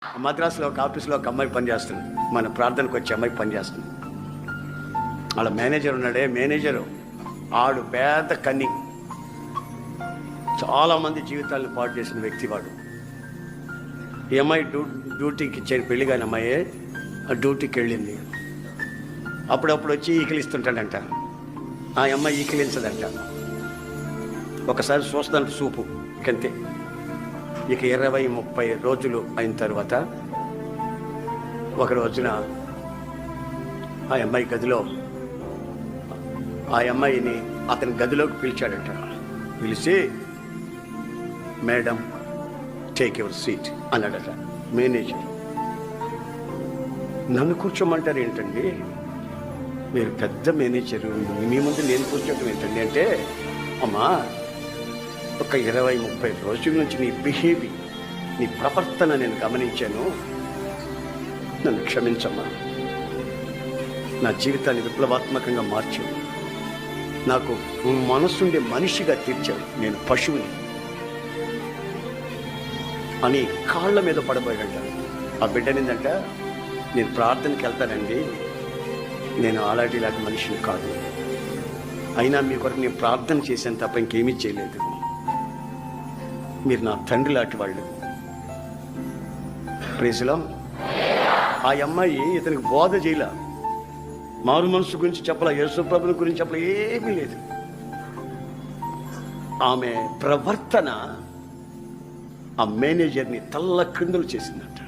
మద్రాసులో ఒక ఆఫీస్లో ఒక అమ్మాయి పనిచేస్తుంది. మన ప్రార్థనకు వచ్చే అమ్మాయి పనిచేస్తుంది. వాళ్ళ మేనేజర్ ఉన్నాడే, మేనేజరు ఆడు పేద కన్ని, చాలామంది జీవితాలను పాడు చేసిన వ్యక్తి వాడు. ఈ అమ్మాయి డ్యూటీకి ఇచ్చాడు, పెళ్లి కాని అమ్మాయే డ్యూటీకి వెళ్ళింది. అప్పుడప్పుడు వచ్చి ఈకిలిస్తుంటాడంట. ఆ అమ్మాయి ఈకిలించదంట. ఒకసారి చూస్తాను సూపు ఇంకంతే. ఇక 20-30 రోజులు అయిన తర్వాత ఒక రోజున ఆ అమ్మాయి గదిలో ఆ అమ్మాయిని అతని గదిలోకి పిలిచాడంట. పిలిచి, మేడం టేక్ యువర్ సీట్ అన్నాడట మేనేజర్. నన్ను కూర్చోమంటారు ఏంటండి, మీరు పెద్ద మేనేజరు, మీ ముందు నేను కూర్చోటం ఏంటండి అంటే, అమ్మా ఒక 20-30 రోజుల నుంచి నీ బిహేవియర్, నీ ప్రవర్తన నేను గమనించాను, నన్ను క్షమించమ్మా. నా జీవితాన్ని విప్లవాత్మకంగా మార్చావు, నాకు మనసుండే మనిషిగా తీర్చావు, నేను పశువుని అని కాళ్ళ మీద పడబోయాడంట. ఆ బిడ్డనిందంట, నేను ప్రార్థనకి వెళ్తానండి, నేను అలాంటిలాంటి మనిషిని కాదు, అయినా మీ కొరకు నేను ప్రార్థన చేశాను తప్ప ఇంకేమీ చేయలేదు, మీరు నా తండ్రి లాంటి వాళ్ళు. ప్రేసులో ఆ అమ్మాయి ఇతనికి బోధ చేయలే, మారు మనసు గురించి చెప్పలే, యేసుప్రభుని గురించి చెప్పలే, ఏమీ లేదు. ఆమె ప్రవర్తన ఆ మేనేజర్ని తల్ల క్రిందులు చేసిందంట.